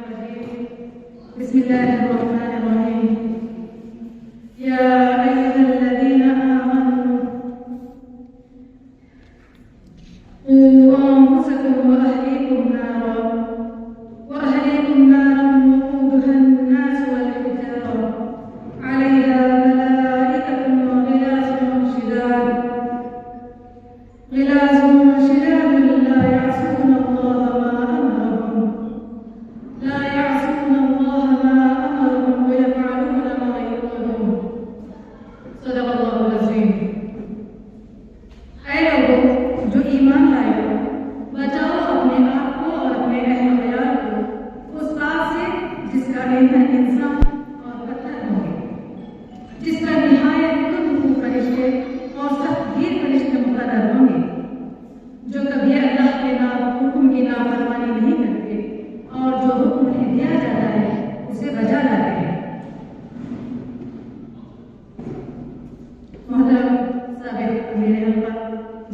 الرجيم بسم الله الرحمن الرحيم يا أيها الذين آمنوا قوا أنفسكم وأهليكم نارا وقودها الناس والحجارة عليها ملائكة غلاظ شداد لا يعصون الله ما أمرهم ويفعلون ما يؤمرون صدق الله العظيم. اے لوگوں جو ایمان لائے ہو، بچاؤ اپنے آپ کو اور اپنے اہل و عیال کو اس آگ سے جس کا ایندھن انسان اور پتھر ہوں گے، جس کا نہایت خود فرشتے اور سخت گیر فرشتے مقرر ہوں گے، جو کبھی اللہ کے حکم کی نافرمانی نہیں کرتے اور جو حکم انہیں دیا جاتا ہے اسے بجا لاتے ہیں. محترم سابق امیر حلقہ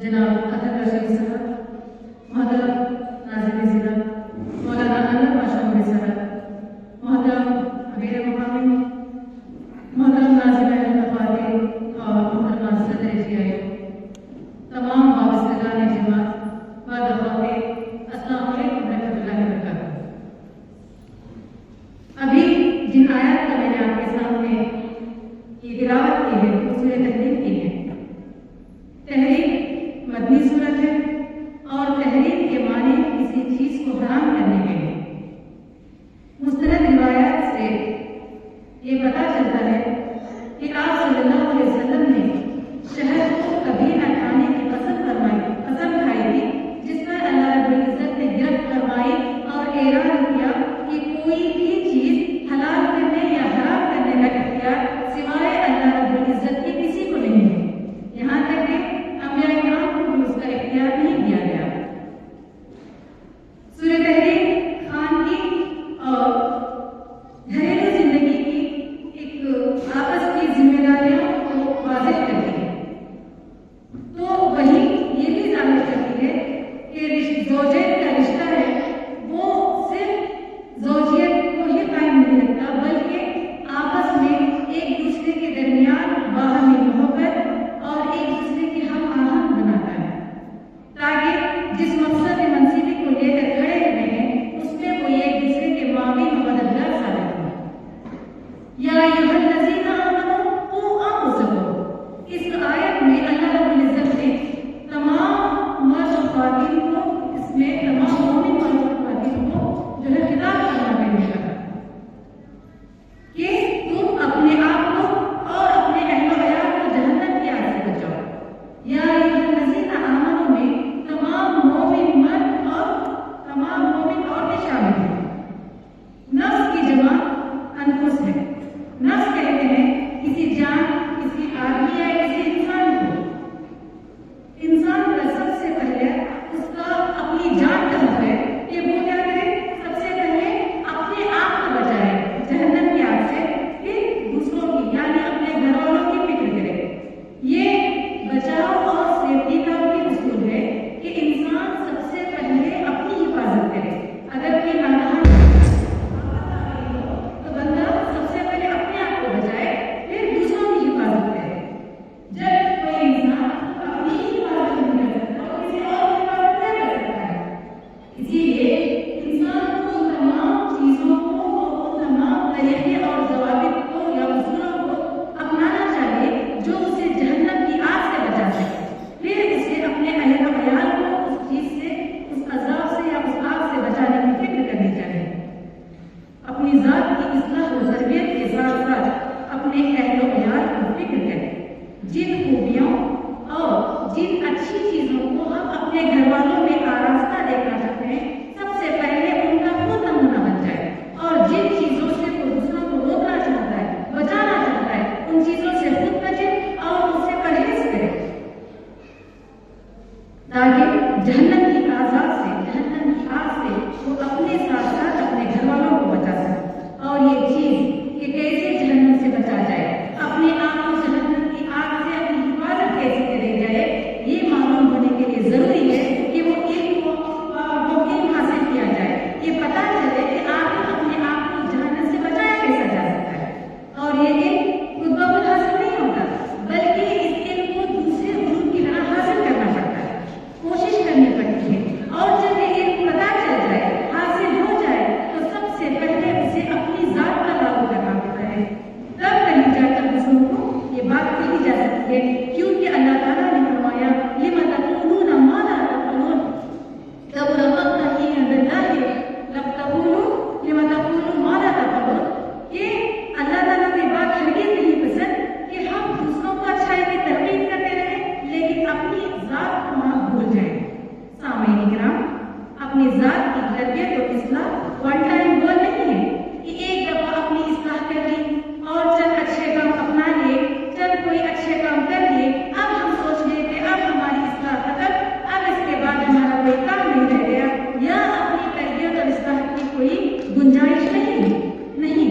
جناب اطہر رشید صاحب، محترم ناظم ضلع مولانا انور پاشا مودی صاحب، محترم امیر مقامی، محترم ناظم خواتین اور محترمہ صدر GIO، تمام وابستگان جماعت مرد خواتین، السلام علیکم ورحمۃ اللہ وبرکاتہ. ابھی جن آیات کا میں نے آپ کے سامنے کی تلاوت کی ہے وہ سورہ تحریم کی ہے. تحریم مدنی صورت ہے اور تحریم کے معنی کسی چیز کو حرام کرنے کے ہیں. مستند روایات سے یہ پتہ چلتا ہے کہ آپ صلی اللہ علیہ وسلم نے شہد کو کبھی نہ کھانے کی قسم کھائی تھی جس پر اللہ رب العزت نے گرفت فرمائی اور اعلان کیا کہ کوئی بھی چیز حلال کرنے یا حرام کرنے کا اختیار سوائے اللہ رب العزت کے کسی کو نہیں ہے، یہاں تک کہ انبیاء کرام کو بھی اس کا اختیار نہیں دیا گیا. سورہ تحریم خانگی اور گھریلو زندگی کی ایک آپس کی ذمہ داریوں کو واضح کرتی ہے، تو وہی یہ بھی ظاہر کرتی ہے کہ زوجین کا رشتہ ہے وہ صرف زوجیت کو ہی قائم نہیں رکھتا بلکہ آپس میں ایک دوسرے کے درمیان باہمی محبت اور ایک دوسرے کے ہم آہنگ بناتا ہے، تاکہ جس مقصد منصوبے کو لے کر کھڑے ہوئے ہیں اس میں وہ ایک دوسرے کے معاون و مددگار ثابت ہو. یا ایھا الذین آمنوا قوا انفسکم، اس آیت میں اللہ رب العزت نے تمام مرد و خواتین کو، اس میں تمام مومن مرد و خواتین کو جو ہے خطاب کرنا پڑے گا کہ تم اپنے آپ کو اور اپنے اہل و عیال کو جہنم کی آگ سے بچاؤ. یا ایھا الذین آمنوا میں تمام مومن مرد اور تمام مومن عورتیں شامل ہیں. نفس کی جمع انفس ہے. نفس کہتے ہیں गुंजाइश नहीं,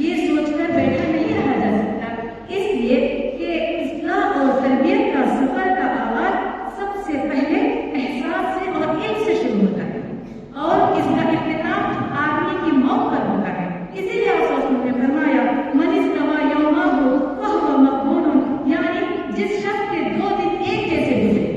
ये सोचकर बैठा नहीं रहा जा सकता, इसलिए कि इस्लाह और तरबियत का सफर का आगाज सबसे पहले एहसास से और इल्म से शुरू होता है और इसका इख्तिताम आदमी की मौत पर होता है। इसीलिए आप ने फरमाया मन इस्तवा यौमहु फहुव मक़बूलुन, यानी जिस शख्स के 2 दिन एक जैसे गुजरे,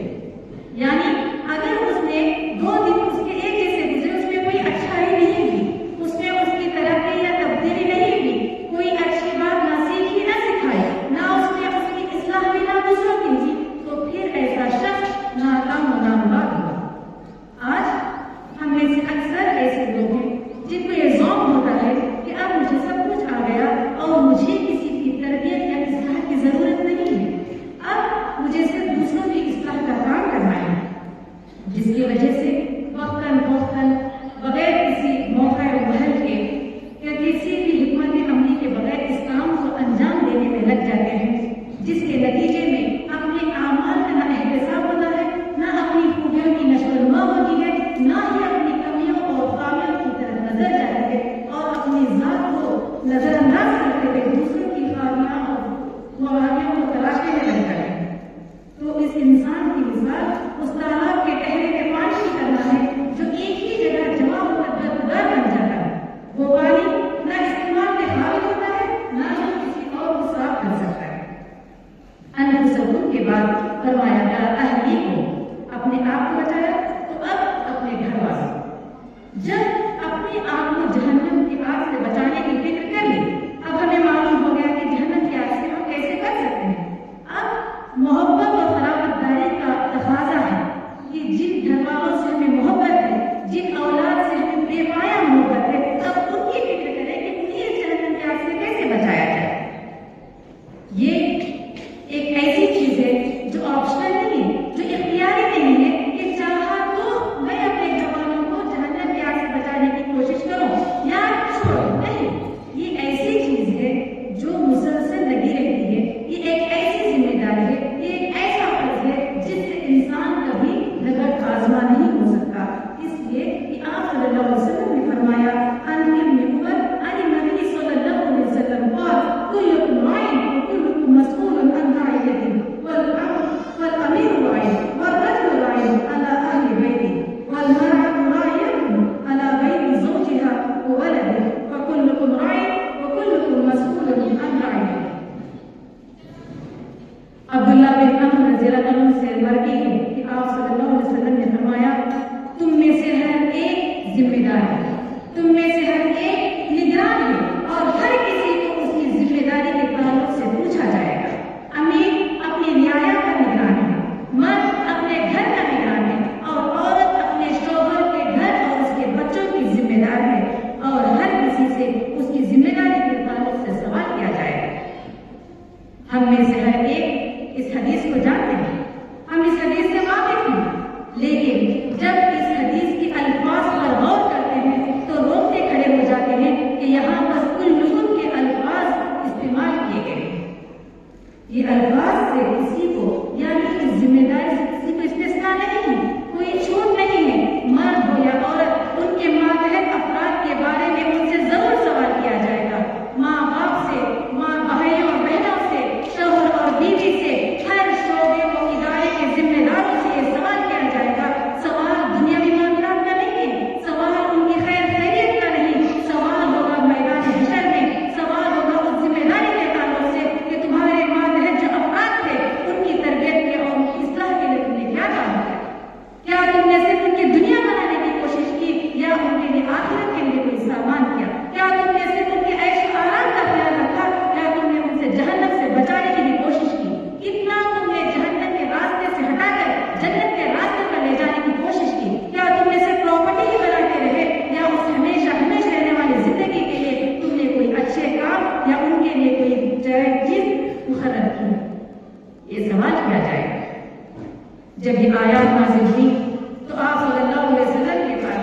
यानी अगर उसने 2 दिन उसके एक जैसे गुजरे, उसमें कोई अच्छाई नहीं हुई, उसमें उसकी तरक्की या तब्दीली नहीं हुई, कोई अच्छी बात ना सीखी ना सिखाई, ना उसने उसकी इस्लाह भी ना दूसरों की की, तो फिर ऐसा शख्स नाकाम और नामुराद हुआ। आज हम में से अक्सर ऐसे लोग हैं जिनको ये ज़ौक़ होता है कि अब मुझे सब कुछ आ गया और मुझे किसी की तरबियत या इस्लाह की ज़रूरत नहीं है, अब मुझे सिर्फ दूसरों की इस्लाह का काम करना है, जिसकी वजह से वक्तन बगैर किसी मौका महल के या किसी भी हिकमत अमली के बगैर इस काम को अंजाम देने में लग जाते हैं, जिसके नतीजे में अपने आमाल का ना एहतसाब होता है, ना अपनी खूबियों की नशोनुमा होती है, ना ही अपनी कमियों और खामियों की तरफ नजर जाती है और अपनी ज़ात को नजरअंदाज करते हुए दूसरों की खामियां और खराबियों को तलाशने में लगता है। तो इस इंसान की मिसाल उस तालाब के टहरे में पानी की तरह है जो एक ही जगह जमा होकर बदबूदार बन जाता है। वो पानी न इस्तेमाल के काबिल होता है, न ही किसी और को साफ कर सकता है। अनफुसकुम के बाद फरमाया गया अहली को, अपने आप को बचाया तो अब अपने घर वालों। जब अपने आप को जहन्नम की आग से बचाने की फिक्र कर ली, अब हमें मालूम हो गया कि जहन्नम की आग से हम कैसे बच सकते हैं। अब मोहब्बत और खराबतदारी का तकाजा है कि जिन घरवालों से हमें मोहब्बत है, जिन औलाद से हमें बेपाया मोहब्बत है, अब उनकी फिक्र करें कि उन्हें जहन्नम की आग से कैसे बचाया जाए। ये एक ऐसी चीज है जो ऑप्शनल नहीं है, जो इख्तियारी नहीं है कि चाहा तो मैं अपने घरवालों को जहन्नम की आग से बचाने की कोशिश करूं या छोड़ो, नहीं, ये ऐसी चीज है जो मुसलसल लगी रहती है। ये एक ऐसी जिम्मेदारी है, ये एक ऐसा फर्ज है जिससे इंसान कभी नगद आजमा नहीं हो सकता। इसलिए कि आप सल्लल्लाहु अलैहि वसल्लम ने फरमाया अन इब्न उमर अन नबी सल्लल्लाहु अलैहि वसल्लम क़ाल कुल्लुकुम राइन व कुल्लुकुम मस्ऊलुन अन रइयतिही वल अमीरु राइन वल रजुलु राइन अला अहली बैतिही वल मरअतु राइयतुन अला बैति ज़ौजिहा व वलदिहा व कुल्लुकुम राइन व कुल्लुकुम मस्ऊलुन अन रइयतिही। अब्दुल्लाह बिन अमर रज़ियल्लाहु अन्हु से मरवी है कि आप सल्लल्लाहु अलैहि वसल्लम ने फरमाया तुम में से हर एक जिम्मेदार है, तुम में से हर एक निगरान है और हर किसी को उसकी जिम्मेदारी के ताल्लुक से पूछा जाएगा। अमीर अपनी रियाया का निगरान है, मर्द अपने घर का निगरान है और औरत अपने शौहर के घर और उसके बच्चों की जिम्मेदार है और हर किसी से उसकी जिम्मेदारी के ताल्लुक से सवाल किया जाएगा। हम में से हर एक इस हदीस को जानते हैं, हम इस हदीस से वाकिफ हैं, लेकिन जब इस हदीस के अल्फाज पर गौर करते हैं तो रोकते खड़े हो जाते हैं कि यहाँ पर कुल्लुकुम के अल्फाज इस्तेमाल किए गए हैं। ये अल्फाज से किसी को यानी इस जिम्मेदारी से किसी को इस्तिस्ना नहीं है, कोई छूट नहीं है। मर्द हो या औरत, उनके मातहत अफराद के बारे में उनसे जरूर सवाल किया जाएगा। माँ बाप से, माँ भाइयों और बहनों से, शौहर और बीवी से, हर शोबे और इदारे के जिम्मेदारों से ये सवाल किया जाएगा। सवाल दुनियावी मामलात का नहीं है, सवाल उनकी खैर खैरियत का नहीं, सवाल होगा मैदान हशर में, सवाल होगा उस जिम्मेदारी के ताल्लुक से कि तुम्हारे मातहत जो अफराद थे उनकी तरबियत के और उनकी इस्लाह के लिए तुमने क्या काम किया। क्या तुमने सिर्फ उनकी दुनिया बनाने की कोशिश की या उनके लिए आखिरत के लिए कोई सामान किया। क्या तुमने सिर्फ उनके ऐश आराम का ख्याल रखा या तुमने उनसे जहन्नम से बचाने की भी कोशिश की। कितना तुमने जहन्नम के रास्ते से हटाकर जन्नत के रास्ते पर ले जाने की कोशिश की। क्या तुमने सिर्फ प्रॉपर्टी ही बनाते रहे या उस हमेशा हमेशा रहने वाली जिंदगी के लिए तुमने कोई अच्छे काम या उनके लिए कोई जायज चीज मुकर्रर की। ये सवाल किया जाएगा। जब ये आयात नाज़िल हुई तो आप सल्लल्लाहु अलैहि वसल्लम के पास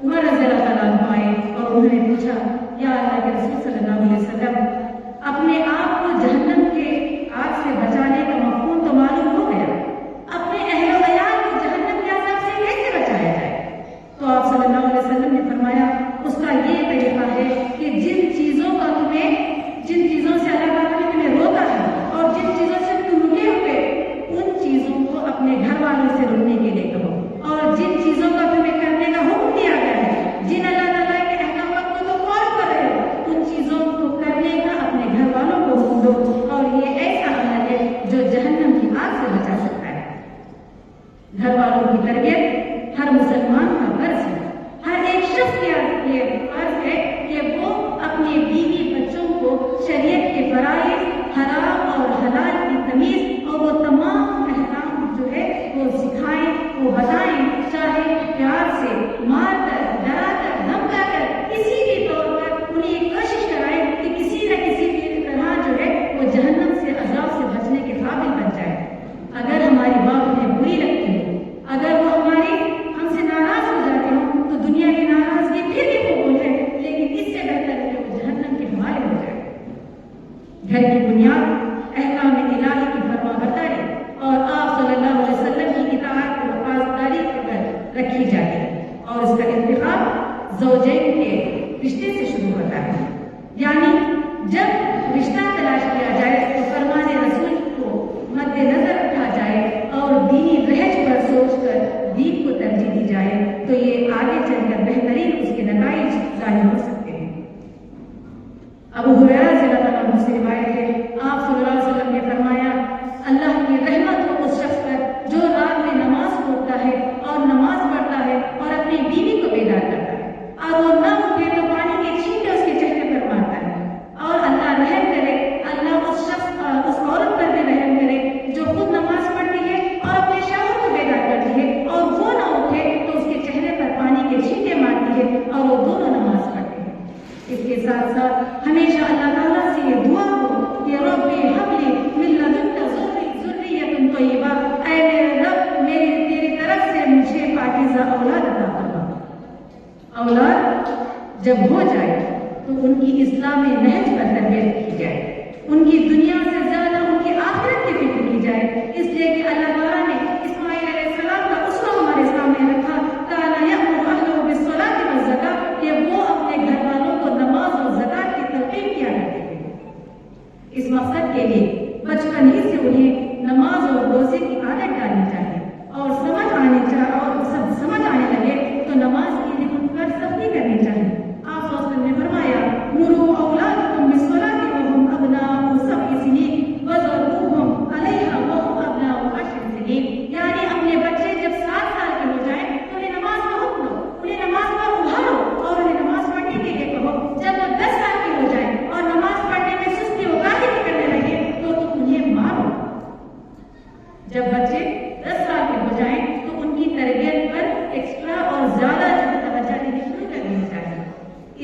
उमर रज़ियल्लाहु अन्हु आए और उन्होंने पूछा या अल्लाह के रसूल सल्लल्लाहु अलैहि वसल्लम, अपने आप को जहन्नम के आग से बचाने का मफ़हूम तो मालूम हो गया, अपने अहल अयाल को जहन्नम के अज़ाब से कैसे बचाया जाए। तो आप सल्लल्लाहु अलैहि वसल्लम ने फरमाया उसका ये तुम्हें जिन चीजों से अल्लाह ताला ने तुम्हें रोका है और जिन चीजों से तुम रुके हुए, उन चीजों को अपने घर वालों से रुकने के लिए कहो। और जिन चीजों का तुम्हें करने का हुक्म दिया गया है, जिन अल्लाह ताला के अहकाम को तुम फॉलो कर रहे हो, उन चीजों को करने का अपने घर वालों को हुक्म दो। और ये ऐसा अमल है जो जहन्नम की आग से बचा सकता है। घर वालों की तरबियत हर मुसलमान का फर्ज है। हर एक शख्स के फर्ज है कि वो अपने बीवी बच्चों को शरीयत के फराइज़, हराम और हलाल की तमीज और वो तमाम अहकाम जो है वो सिखाएं, वो बताएं, चाहे प्यार से, मार कर, डरा कर, धमका कर, किसी भी तौर पर उन्हें कोशिश कराएं कि किसी न किसी भी तरह जो है वो जहन्नम से, अज़ाब से बचने के काबिल बन जाए। अगर हमारी बात उन्हें बुरी लगती है, अगर वो हमसे नाराज हो जाते हो, तो दुनिया की नाराजगी फिर भी कबूल है, लेकिन इससे बेहतर है कि वो जहन्नम के हवाले हो जाए। घर की बुनियाद अहकाम इलाही की फरमाबरदारी और आप सल्लल्लाहु अलैहि वसल्लम की इताअत और पासदारी पर रखी जाती है, और इसका इंतखाब ज़ौजैन के रिश्ते से शुरू होता है। यानी जब रिश्ता तलाश किया जाए तो फरमाने रसूल को मद्देनजर रखा जाए और दीनी रहज पर सोचकर दीन को तरजीह दी जाए, तो ये आगे चलकर बेहतरीन उसके नताइज जाहिर हो सकते हैं। अबू हुरैरा रज़ियल्लाहु अन्हु से रिवायत है, आप सल्लल्लाहु अलैहि वसल्लम ने फरमाया, अल्लाह की रहमत हो उस शख्स पर जो रात में नमाज पढ़ता है और नमाज पढ़ता है और अपनी बीवी को बेदार करता है, और वो न उठे तो पानी के छींटे उसके चेहरे पर मारता है। और अल्लाह रहम करे, अल्लाह उस औरत पर भी रहम करे जो खुद नमाज पढ़ती है और अपने शौहर को बेदार करती है, और वो न उठे तो उसके चेहरे पर पानी के छींटे मारती है, और वो दोनों नमाज पढ़ते हैं। इसके साथ साथ हमेशा अल्लाह ताला से ये दुआ हो कि रब्बी हबली मिन लदुन्का ज़ुर्रियतन तय्यबा, ऐ मेरे रब, तेरी तरफ से मुझे पाकीज़ा औलाद अता फरमा। औलाद जब हो जाए तो उनकी इस्लामी नहज पर तरबियत की जाए, उनकी दुनिया से ज्यादा उनकी आखिरत की फिक्र की जाए, इसलिए कि अल्लाह ताला ने इस्माईल अलैहिस्सलाम का उसवा हमारे सामने रखा, काना यअमुरु अहलहु बिस्सलाति वज़्ज़कात, कि वो अपने घर वालों को नमाज और ज़कात की तलकीन किया करते थे। इस मकसद के लिए बचपन ही से उन्हें नमाज और रोजे की आदत डालनी चाहिए, और समझ आने लगे तो नमाज की लिखन पर सख्ती करनी चाहिए। आप सल्लल्लाहु ने फरमाया, मुरू औलादकुम बिस्सलाति व हुम अबनाउ सब'i सिनीन वज़रूहुम अलैहा व हुम अबनाउ 10 सिनीन, यानी अपने बच्चे जब 7 साल के हो जाएं तो उन्हें नमाज का हुक्म दो, उन्हें नमाज पर उभारो और उन्हें नमाज पढ़ने के लिए कहो। जब वो 10 साल के हो जाएं और नमाज पढ़ने में सुस्ती और काहिली करने लगे तो तुम उन्हें मारो। जब बच्चे 10 साल के हो जाएं तो उनकी तरबियत पर एक्स्ट्रा और ज्यादा तवज्जो देनी शुरू कर देनी चाहिए,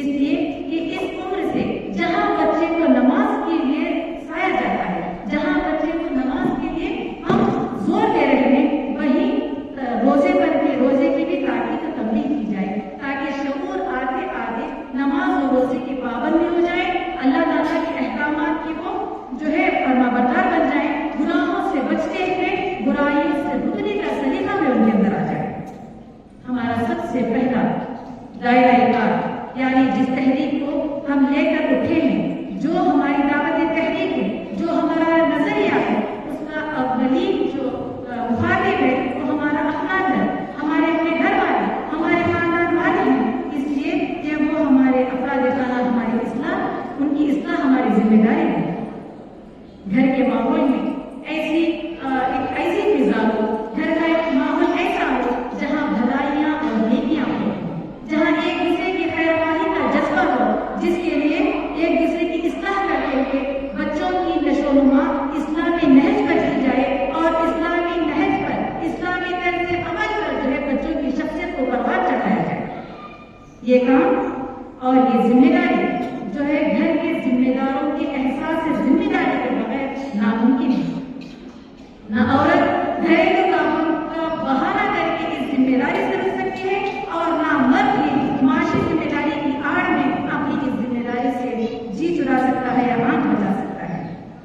इसलिए कि इस उम्र से जहां बच्चे को नमाज के लिए सिखाया जाता है, जहां बच्चे को नमाज के लिए हम जोर दे रहे हैं, वहीं रोजे की भी ताकीद और तंबीह की जाए, ताकि शऊर आते आते नमाज और रोजे की पाबंदी हो जाए, अल्लाह ताला के अहकामात की वो जो है फरमाबरदार बन जाए, गुनाहों से बचते हुए बुराइयों से रुकने का सलीका भी उनके अंदर आ जाए। हमारा सबसे पहला दायरा-ए-कार यानी जिस तहरीक को हम लेकर उठे हैं, जो हमारी दावत तहरीक है, जो हमारा नजरिया है, उसका अव्वलीन जो मुखातिब है वो हमारा अपना घर, हमारे अपने घर वाले, हमारे खानदान वाले हैं, इसलिए कि वो हमारे अफराद खाना, हमारी इस्लाह, उनकी इस्लाह हमारी जिम्मेदारी है। घर के माहौल में एक ऐसी फिजा हो, घर का एक माहौल ऐसा हो जहाँ भलाइयाँ और नेकियाँ हो, जहाँ एक दूसरे की खैरख्वाही का जज्बा हो, जिसके लिए एक दूसरे की इस्लाह करते हुए बच्चों की नशोनुमा इस्लामी नहज पर की जाए, और इस्लामी नहज पर, इस्लामी तर्ज से अमल पर जो है बच्चों की शख्सियत को परवान चढ़ाया जाए। ये काम और ये जिम्मेदारी जो है घर के जिम्मेदारों के एहसास से जिम्मेदारी के बगैर नामुमकिन है। ना औरत घरेलू कामों का बहाना करके इस जिम्मेदारी से रुक सकती है, और ना मर्द भी माशी जिम्मेदारी की आड़ में अपनी इस जिम्मेदारी से जी चुरा सकता है या आंख बचा सकता है।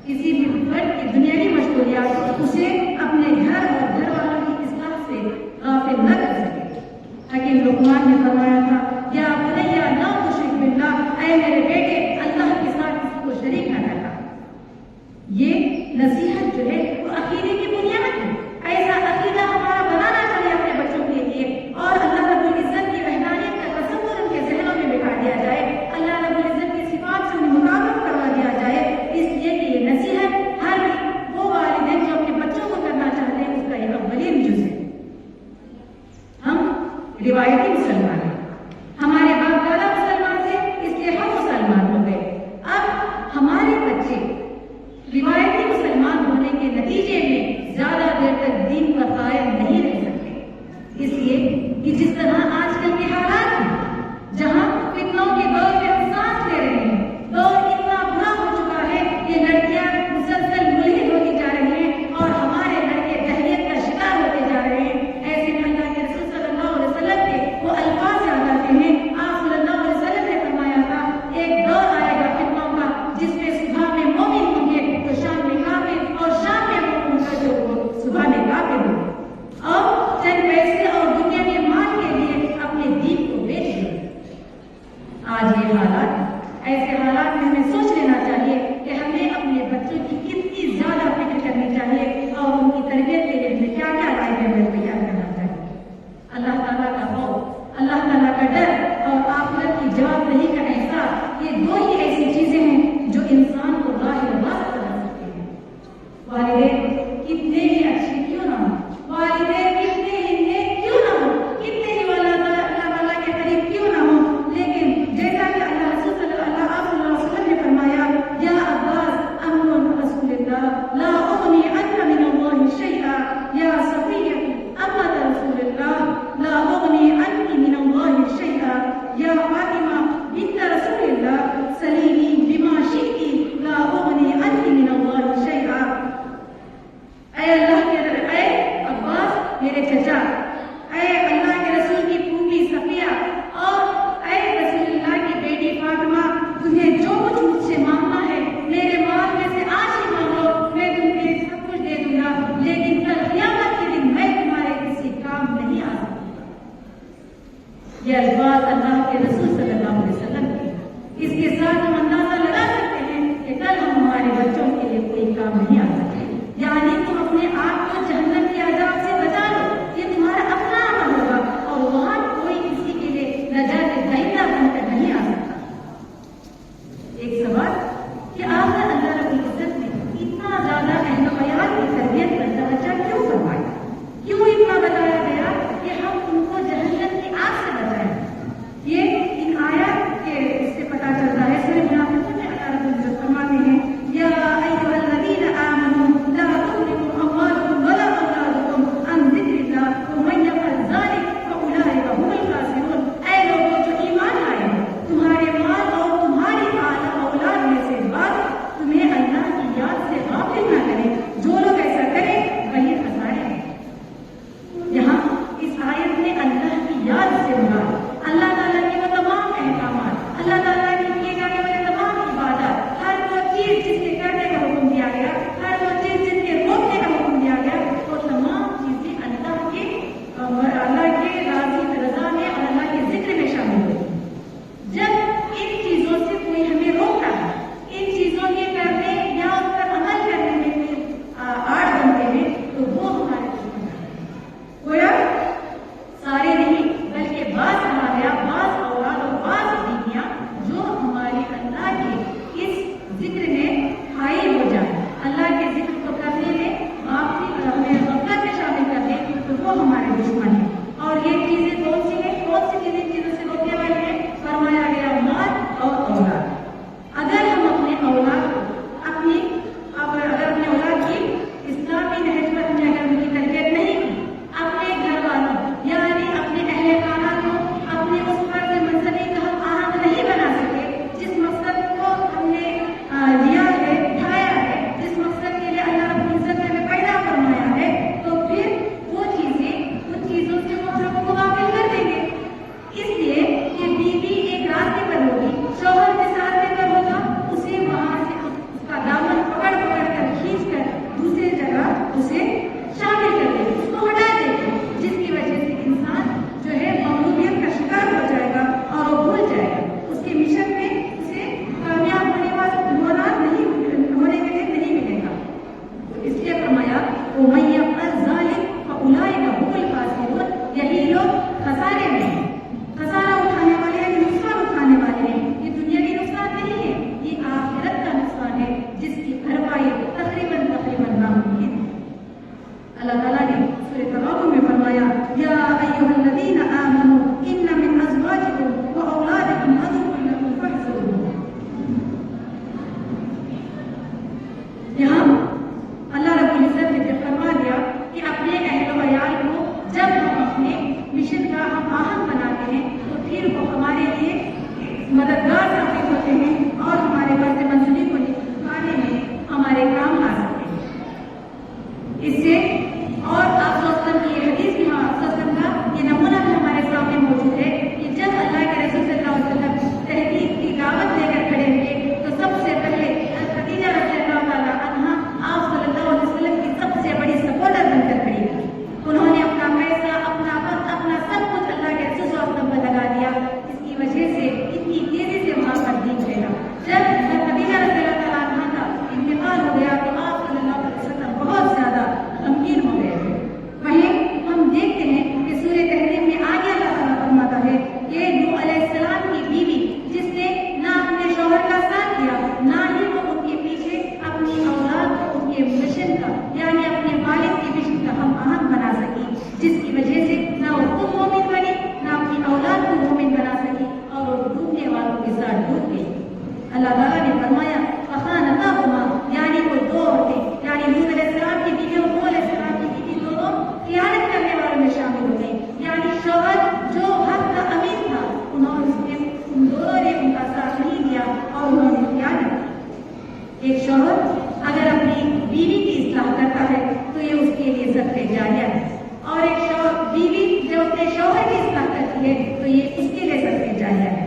किसी भी फर्द की दुनियावी मशगूलियात उसे अपने घर और घर वालों की इस्लाह से गाफिल न कर सके। हकीम लुकमान ने फरमाया था, या बुनैया ला तुश्रिक बिल्लाह, ऐ मेरे बेटे अल्लाह के साथ آج یہ حالات، ایسے حالات میں ہمیں سوچ لینا چاہیے کہ ہمیں اپنے بچوں کی کتنی زیادہ فکر کرنی چاہیے اور ان کی تربیت کے لیے ہمیں کیا کیا رائے ہمیں تیار کرنا چاہیے۔ اللہ تعالیٰ کا خوف، اللہ تعالیٰ کا ڈر اور آخرت کی جواب نہیں کا احساس، یہ دو ہی ایسی چیزیں ہیں جو انسان کو راہ راست بنا سکتے ہیں۔ والدین کتنے ہی اچھے کیوں نہ ہوں، والدین کتنے ہی نیک کیوں نہ ہوں، کتنے ہی اللہ تعالیٰ کے قریب کیوں نہ ہوں، لیکن جیسا کہ اللہ رسول صلی اللہ علیہ وسلم نے فرمایا، یا عباس ڈوب گئی. اللہ تعالیٰ نے فرمایا فخانتاہما، یعنی وہ دو عورتیں، یعنی نوح علیہ السلام کی بیوی اور نوح علیہ السلام کی بیوی دونوں خیانت کرنے والوں میں شامل ہو گئی. یعنی شوہر جو حق کا امین تھا، ان دونوں نے ان کا ساتھ نہیں دیا اور انہوں نے خیانت کی. ایک شوہر اگر اپنی بیوی کی اصلاح کرتا ہے تو یہ اس کے لیے صدقہ جاریہ ہے، اور ایک بیوی جو اپنے شوہر کی اصلاح کرتی ہے تو یہ اس کے لیے صدقہ جاریہ ہے.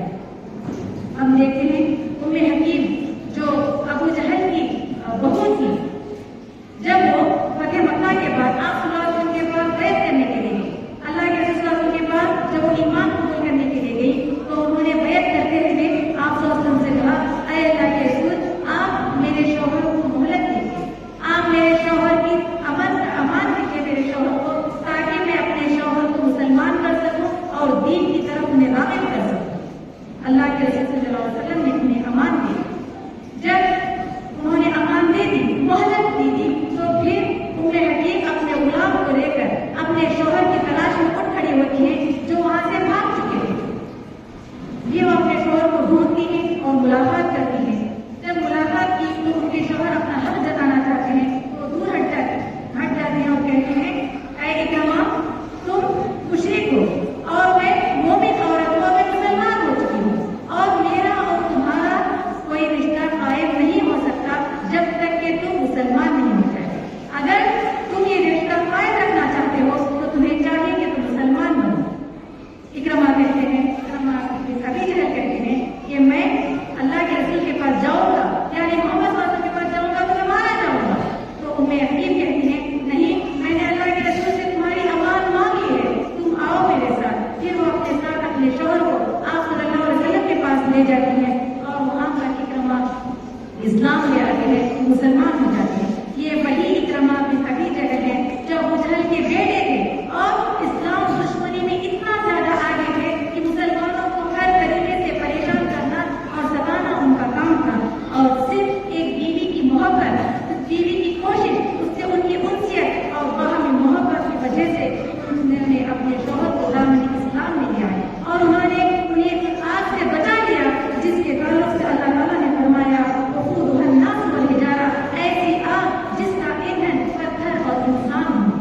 ہم دیکھتے ہیں ام حکیم جو ابو جہل کی بہو تھی، جب وہ فتح مکہ کے بعد آپ صلی اللہ علیہ وسلم کے پاس بیعت کرنے کے لیے گئی، اللہ کے رسول صلی اللہ علیہ وسلم کے پاس جب وہ ایمان قبول کرنے کے لیے گئی تو انہوں نے بیعت کرتے ہوئے آپ صلی اللہ علیہ وسلم سے کہا اے اللہ کے رسول، آپ میرے شوہر کو مہلت دیجیے، آپ میرے شوہر کی امان دیجیے میرے شوہر کو، تاکہ میں اپنے شوہر کو مسلمان کر سکوں اور دین کی طرف انہیں راغب کر سکوں. اللہ کے رسول صلی اللہ علیہ وسلم نے انہیں امان دی. جب انہوں نے امان دے دی، مہلت دی تھی، تو پھر ام حکیم اپنے غلام کو لے کر اپنے شوہر کی تلاش میں اٹھ کھڑی ہوتی ہیں جو وہاں سے بھاگ چکے تھے. یہ وہ اپنے شوہر کو ڈھونڈتی ہیں اور ملاقات کرتی ہیں. جب ملاقات کی تو ان کے شوہر اپنا حق جتانا چاہتے ہیں تو دور ہٹ جاتے ہیں اور کہتے ہیں اے اکرمہ، تم مشرک ہو اور میں مومن عورت ہوں، میں مسلمان ہو چکی ہوں، اور میرا اور تمہارا کوئی رشتہ قائم نہیں ہو سکتا جب تک کہ تم مسلمان نہیں ہو جائے. اگر تم یہ رشتہ قائم رکھنا چاہتے ہو تو تمہیں چاہیے کہ تم مسلمان بنو. اکرمہ کہتے ہیں، ابھی جہل کہتے ہیں کہ میں اللہ کے رسول کے پاس جاؤں گا، یعنی محمد صلی اللہ علیہ وسلم کے پاس جاؤں گا تو میں مارا جاؤں گا. تو ام حکیم کہتی ہیں نہیں، میں نے اللہ کے رسول سے تمہاری امان مانگی ہے، تم آؤ میرے ساتھ. پھر وہ اپنے ساتھ اپنے شوہر کو آپ صلی اللہ علیہ وسلم کے پاس لے جاتی ہیں اور وہاں کا اکرمہ اسلام لے آتے ہیں، مسلمان ہو جاتے ہیں. یہ وہی اکرمہ بن ابی جہل ہے جو ابو جہل کے بیٹے تھے اور اسلام دشمنی میں اتنا زیادہ آگے تھے کہ مسلمانوں کو ہر طریقے سے پریشان کرنا اور ستانا ان کا کام تھا. اور صرف ایک بیوی کی محبت، بیوی کی کوشش، اس سے ان کی انسیت اور باہمی محبت کی وجہ سے انہوں نے اپنے شوہر کو دامن اسلام میں لیا اور انہوں نے انہیں آگ سے بچا لیا جس کے تعلق سے اللہ تعالیٰ نے فرمایا وقودها الناس والحجارہ، ایسی آگ جس کا ایندھن پتھر اور انسان ہوں.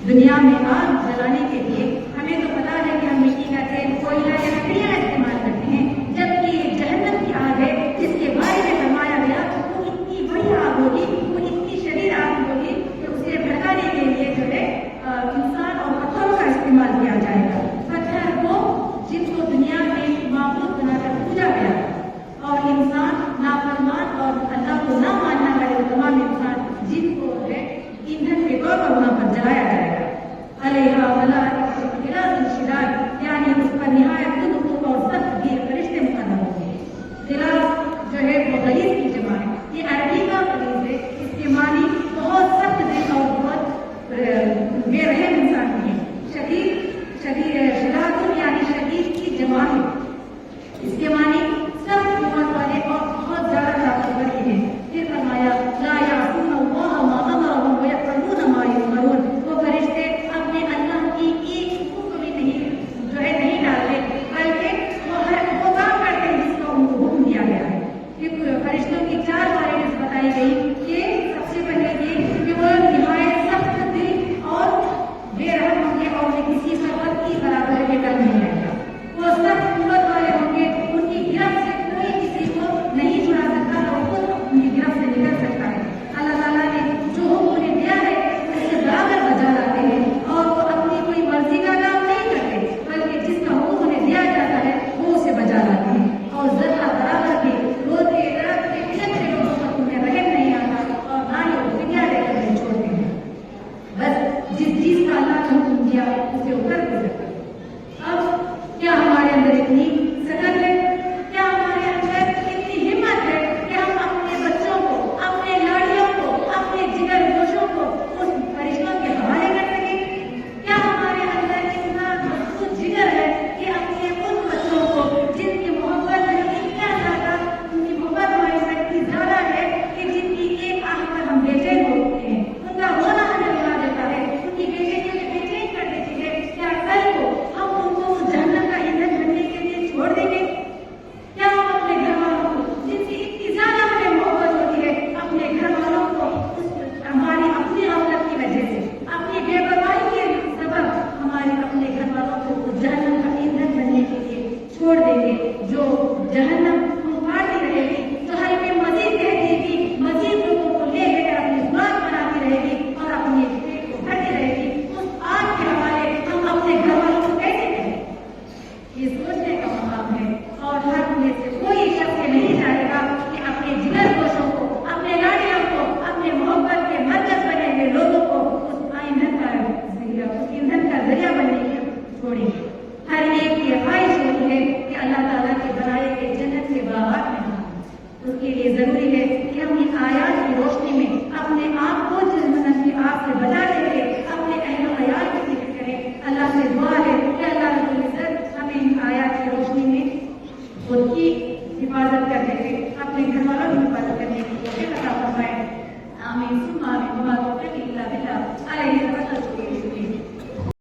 دنیا میں آگ جلانے کے لیے ہمیں تو پتا ہے کہ ہم مٹی کا تیل، کوئلہ یا لکڑیاں استعمال کرتے ہیں، جبکہ یہ جہنم کی آگ ہے جس کے بارے میں فرمایا گیا وہ اتنی بڑی آگ ہوگی، وہ اتنی شدید آگ ہوگی کہ اسے بھڑکانے کے لیے جو ہے انسان اور پتھروں کا استعمال کیا جائے گا. پتھر وہ جن کو دنیا میں معبود بنا کر پوجا گیا اور انسان نافرمان اور اللہ کو نہ ماننے والے تمام انسان جن کو ہے ایندھن کے طور پر وہاں پر جلایا جائے گا. علیہا ملائکۃ غلاظ شداد، یعنی اس پر نہایت دھوپ اور سخت گیر فرشتے مقرر ہوں گے. غلاظ جو ہے وہ غلیظ کی جمع ہے، یہ عربی کا غلیظ ہے، اس کے معنی بہت سخت دل اور بہت بے رحم انسان ہے. شداد یعنی شدید کی جمع ہے، اس کے معنی سخت قوت والے اور بہت زیادہ طاقتور ہیں. پھر فرمایا لا یعصون اللہ ما امرهم ویفعلون ما یؤمرون، وہ فرشتے اپنے اللہ کی ایک حکم کو بھی نہیں ڈالتے بلکہ وہ کام کرتے ہیں جس کا ان کو حکم دیا گیا ہے. پھر فرشتوں کی 4 کوالٹیز بتائی گئی کہ سب سے پہلے یہ کہ وہ نہایت سخت دل اور بے رحم ہوں گے اور انہیں کسی سبب کی برابر کے کر نہیں آئے گا. وہ سخت قوت والے ہوں گے، ان کی जहन्नम उखाड़ती रहेगी, जो हर में मजीद कहती थी, मजीद लोगों को ले गए अपनी खुराक बनाती रहेगी और अपने पेट को भरती रहेगी। उस आग के हवाले हम अपने घर वालों को कैसे करें? ये सोचने का मकाम है। और हर में से कोई शख्स नहीं चाहेगा कि अपने जिगर दोस्तों को, अपने लाड़ियों को, अपने मोहब्बत के मरकज बने हुए लोगों को उस ईंधन का जरिया, उस ईंधन का जरिया बनने की छोड़ेंगे। हर एक की ख्वाहिश होती है कि अल्लाह ताला के बनाए के जन्नत के बागात में जाएं। उसके लिए जरूरी है कि हम इन आयात की रोशनी में अपने आप को जन्नत की आग से बचा लेके अपने अहल हयात की फिक्र करें। अल्लाह से दुआ है कि अल्लाह रब्बुल इज्जत हमें इन आयात की रोशनी में खुद की हिफाजत करने के